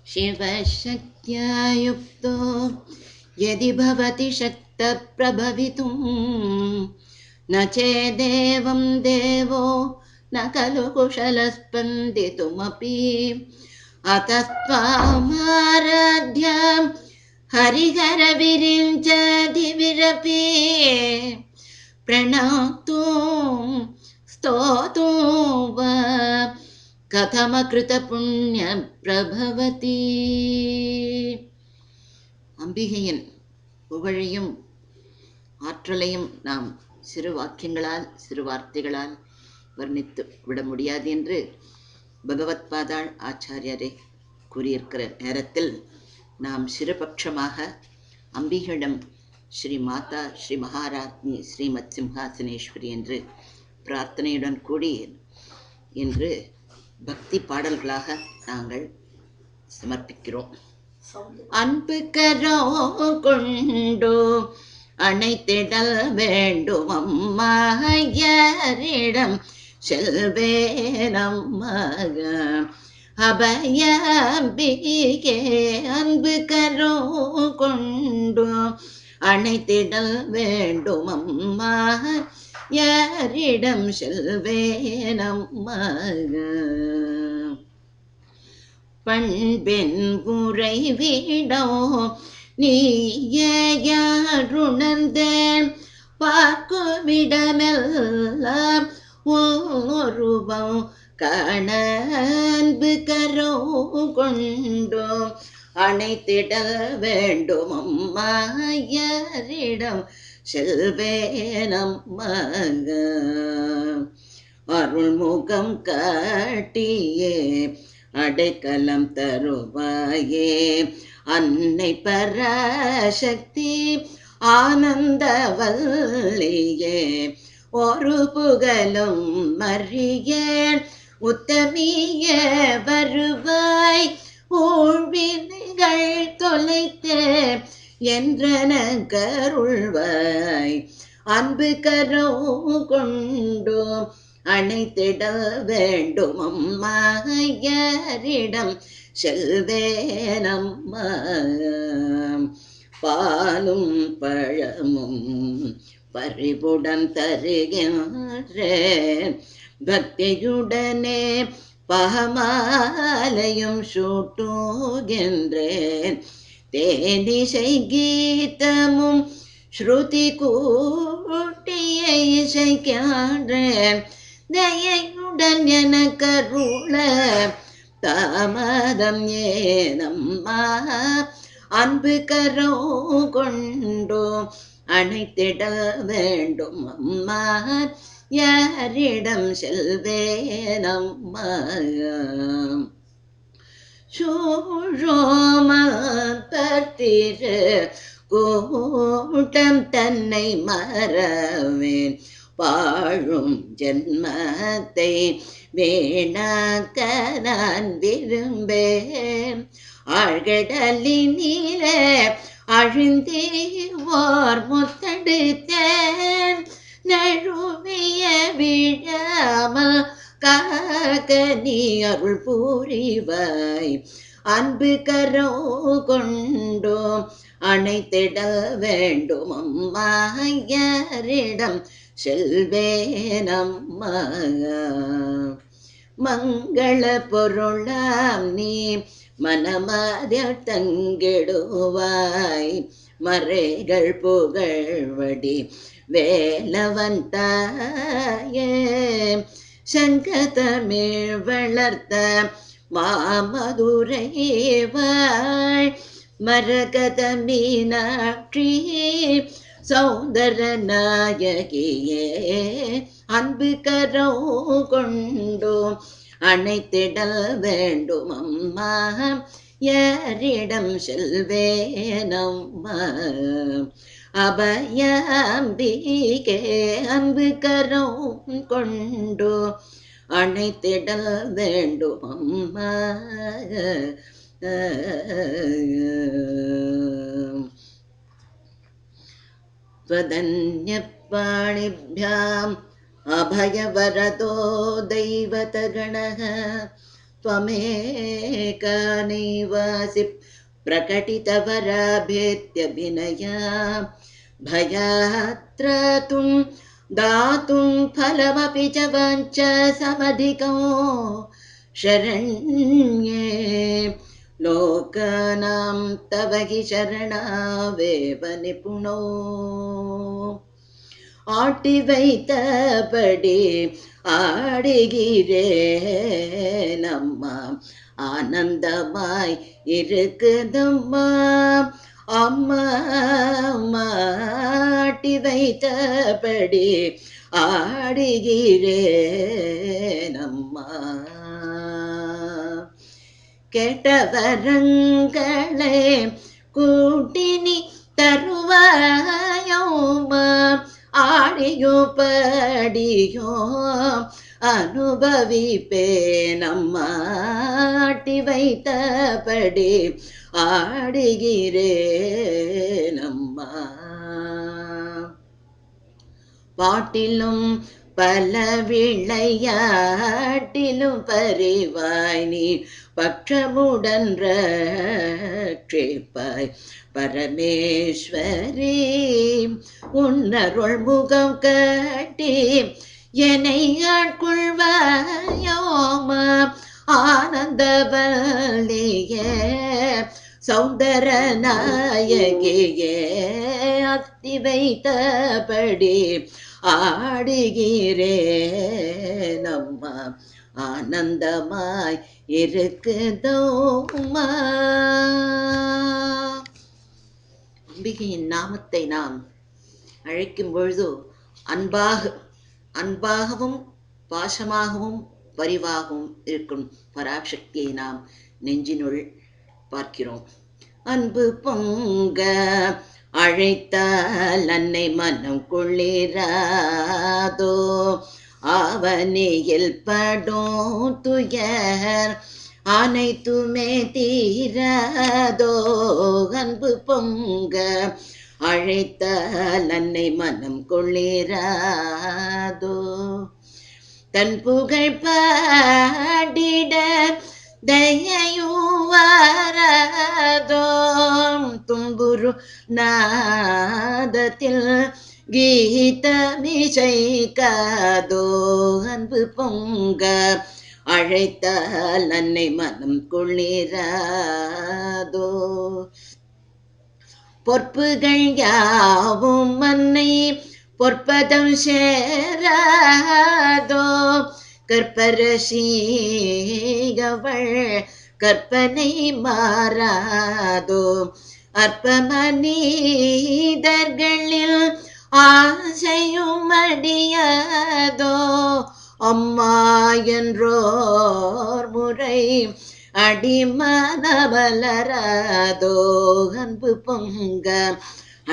शिवशक्त्या युक्तो यदि भवति शक्तः प्रभवितुं न चेदेवं देवो न खलु कुशलस्पन्दितुमपि अतः त्वामाराध्यां हरिहरविरिञ्चाधिविरपि प्रणोतुं स्तोतुं वा கதமகிருதபுண்ணியம் பிரபவதி. அம்பிகையின் புகழையும் ஆற்றலையும் நாம் சிறு வாக்கியங்களால் சிறு வார்த்தைகளால் வர்ணித்து விட முடியாது என்று பகவத் பாதாள் ஆச்சாரியரை கூறியிருக்கிற நேரத்தில் நாம் சிறுபட்சமாக அம்பிகையிடம் ஸ்ரீ மாதா ஸ்ரீ மகாராஜ்னி ஸ்ரீமத் சிம்ஹாசனேஸ்வரி என்று பிரார்த்தனையுடன் கூடி என்று பக்தி பாடல்களாக நாங்கள் சமர்ப்பிக்கிறோம். அன்பு கரோ கொண்டு அணைத்திடல் வேண்டும் அம்மாயரிடம் செல்வேனம் மக அபயம்பிகே. அன்பு கரோ கொண்டு அணைத்திடல் வேண்டும் அம்மா யாரிடம் செல்வேனம் மக. பண்பென் உறைவிடோ நீயுணர்ந்தேன் பார்க்குமிடமெல்லாம் ஒருவம் காண அன்பு கரோ கொண்டோ அணைத்திடல் வேண்டும் அம்மாயரிடம் செல்வேனம் மக. அருள்முகம் காட்டியே அடைக்கலம் தருவாயே அன்னை பராசக்தி ஆனந்தவல்லியே. ஒரு புகழும் மறியேன் உத்தமிய வருவாய் ஊழ்வினைகள் தொலைத்தே என்றன கருள்வாய். அன்பு கரோ கொண்டு அணைத்திட வேண்டும் அம்மாயரிடம் செல்வேனம் மக. பாலும் பழமும் பறிவுடன் தருகின்றேன் பக்தியுடனே பகமாலையும் சூட்டுகின்றேன். தேனிசை கீதமும் ஸ்ருதி கூட்டிய இசைக்கின்றேன். தயையுடன் எனக்கருள தாமதம் ஏனம்மா. அன்பு கரோ கொண்டோ அணைத்திட வேண்டும் அம்மா யாரிடம் செல்வேனம் மக. சூழோமத்திரு கூட்டம் தன்னை மறவேன் வாழும் ஜன்மத்தை வேணாக்க நான் விரும்பேன். ஆழ்கடலினிலே அழிந்தே ஓர் முத்தெடுத்தேன் நழுவிய விழாமல் காக்க நீ அருள் புரிவாய். அன்பு கரோ கொண்டோ அணைத்திட வேண்டும் அம்மாயரிடம் செல்வேனம் மக. மங்கள பொருளாம் நீ மனமாதில் தங்கிடுவாய். மறைகள் புகழ்வடி வேலவன் தாயே. சங்கதமிழ் வளர்த்த மாமதுரை வாழ் மரகத மீனாட்சி சௌந்தர நாயகியே. அன்பு கரோ கொண்டோ அணைத்திடல் வேண்டும் அம்மா யாரிடம் செல்வேனம் மக. அபயாம்பிகே. அன்பு கரோ கொண்டோ அணைத்திடல் வேண்டும் அம்மா. त्वदन्यपाणिभ्याम् अभयवरदो दैवतगणः त्वमेकनैवासि प्रकटितवराभेत्यभिनया भयात्रतुं दातुं फलमपि च वञ्च समधिको शरण्ये लोकानां तव हि शरणावेव निपुणो ஆட்டி வைத்தபடி ஆடுகிறேன் அம்மா ஆனந்தமாய் இருக்குதம்மா அம்மா ஆட்டி வைத்தபடி ஆடுகிறேன் அம்மா கேட்ட வரங்களே கூட்டினி தருவாயோமா ஆடியோ படியோ அனுபவிப்பேன் அம்மா ஆட்டி வைத்தபடி ஆடுகிறேன் அம்மா பாட்டிலும் பல விளையாட்டிலும் பரிவாய் நீ பட்சமுடன் ரட்சிப்பாய் பரமேஸ்வரி உன்னருள் முகம் கட்டி என்னை ஆட்கொள்வாயோம ஆனந்தவல்லியே சௌந்தர நாயகியே அத்தி வைத்தபடி ஆடுகிறேன் அம்மா ஆனந்தமாய் இருக்குதோமா. அம்பிகையின் நாமத்தை நாம் அழைக்கும் பொழுது அன்பாகவும் பாசமாகவும் பரிவாகவும் இருக்கும் பராசக்தியை நாம் நெஞ்சினுள் பார்க்கிறோம். அன்பு பொங்க அழைத்தால் அன்னை மனம் குளிராதோ ஆவணியில் படும் துயர் அனைத்துமே தீராதோ. அன்பு பொங்க அழைத்தால் அன்னை மனம் குளிராதோ. தன் புகழ் பாடிட தயையும் வாராதோ. தும்புரு நாதத்தில் கீதமிசைக்காதோ. அன்பு பொங்க அழைத்தால் அன்னை மனம் குளிராதோ. பொற்புகள் யாவும் மன்னை பொற்பதம் சேராதோ. கற்பரசியவள் கற்பனை மாறாதோ. அற்பமனிதர்களில் ஆசையும் அடியாதோ. அம்மா என்றோர் முறை அடிமனவலராதோ. அன்பு பொங்க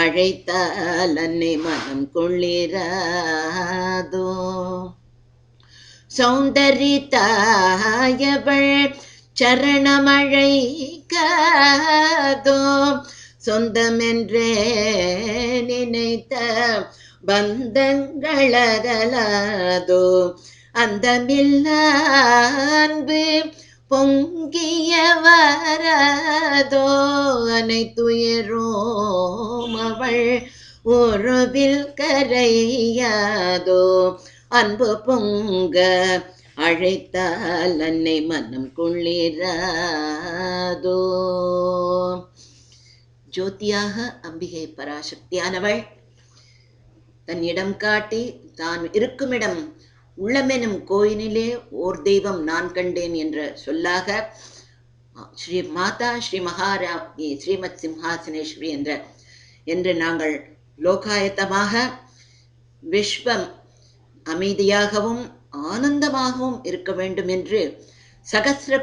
அழைத்தால் அன்னை மனம் குளிராதோ. சௌந்தரி தாயவள் சரணமழைக்காதோ. சொந்தமென்றே நினைத்த பந்தங்களகலாதோ. அந்தமில்ல அன்பு பொங்கிய வராதோ. அனைத்துயரும் அவள் உருவில் கரையாதோ. அன்பு பொங்க அழைத்தால் அன்னை மனம் குளிராதோ. ஜோதியாக அம்பிகை பராசக்தியானவள் தன் இடம் காட்டி தான் இருக்குமிடம் உள்ளமெனும் கோயிலிலே ஓர் தெய்வம் நான் கண்டேன் என்ற சொல்லாக ஸ்ரீ மாதா ஸ்ரீ மகாராஜி ஸ்ரீமத் சிம்ஹாசனேஸ்வரி என்று நாங்கள் லோகாயத்தமாக விஸ்வம் அமைதியாகவும் ஆனந்தமாகவும் இருக்க வேண்டும் என்று சகஸ்ர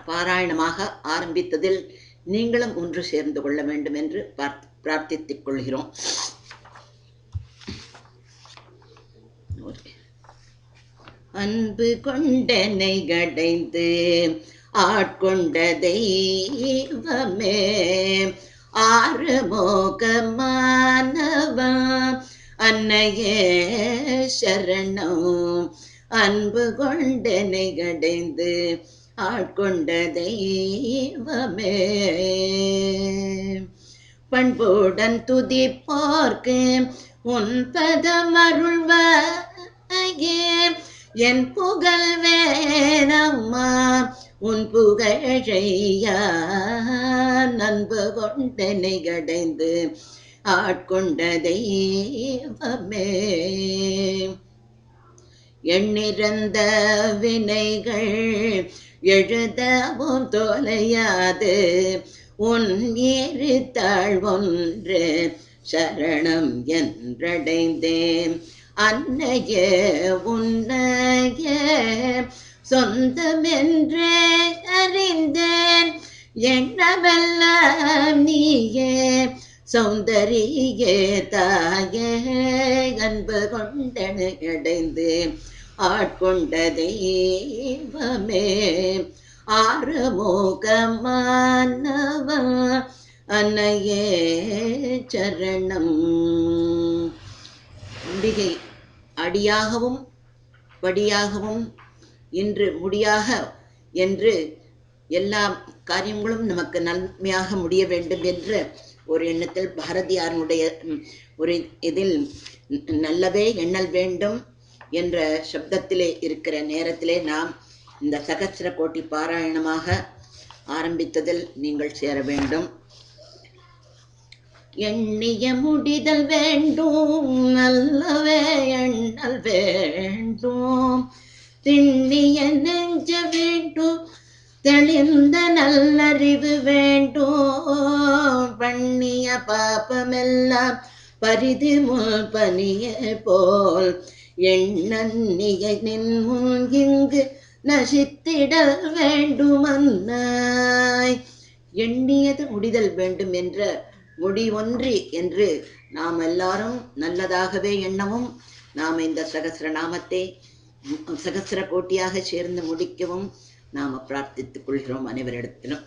பாராயணமாக ஆரம்பித்ததில் நீங்களும் ஒன்று சேர்ந்து கொள்ள வேண்டும் என்று பிரார்த்தித்துக் கொள்கிறோம். அன்பு கொண்டனை கடைந்து ஆட்கொண்ட தெய்வமே ஆறுமோகமானவா அன்னையே சரணம். அன்பு கொண்டனை கடைந்து ஆட்கொண்ட தெய்வமே. பண்புடன் துதிப்போர்க்கு உன் பதமருள்வாயே. என் புகழ் வேணம்மா உன் புகழையா. அன்பு கொண்டனை கடைந்து ஆட்கொண்ட தெய்வமே. எண்ணிறந்த வினைகள் எழுதவும் தொலையாது உன் ஏறுத்தாள் ஒன்று சரணம் என்றடைந்தேன். அன்னைய உன்னைய சொந்தமென்றே அறிந்தேன். எண்ணவெல்லாம் நீயே சௌந்தரியே தாயே. அன்பு கொண்டனை அடைந்து ஆட்கொண்ட தெய்வமே. ஆறுமுகமானவன் அன்னையே சரணம். அம்பிகை அடியாகவும் படியாகவும் இன்று முடியாக என்று எல்லா காரியங்களும் நமக்கு நன்மையாக முடிய வேண்டும் என்ற ஒரு எண்ணத்தில் பாரதியாருடைய ஒரு இதில் நல்லவே எண்ணல் வேண்டும் என்ற சப்தத்திலே இருக்கிற நேரத்திலே நாம் இந்த சகஸ்ர கோட்டி பாராயணமாக ஆரம்பித்ததில் நீங்கள் சேர வேண்டும். எண்ணிய முடிதல் வேண்டும் நல்லவே எண்ணல் வேண்டும். திண்ணிய நெஞ்ச வேண்டும் தெளிந்த நல்லறிவு வேண்டும். பண்ணிய பாபமெல்லாம் பரிது முள் பனிய போல் எண்ணிய நின் முன் இங்கு நசித்திடல் வேண்டுமன்னாய். எண்ணியது முடிதல் வேண்டும் என்ற முடி ஒன்றி என்று நாம் எல்லாரும் நல்லதாகவே எண்ணவும் நாம் இந்த சகஸ்ர நாமத்தை சகஸ்ர கோட்டியாக சேர்ந்து முடிக்கவும் நாம் பிரார்த்தித்துக் கொள்கிறோம் அனைவரிடத்திலும்.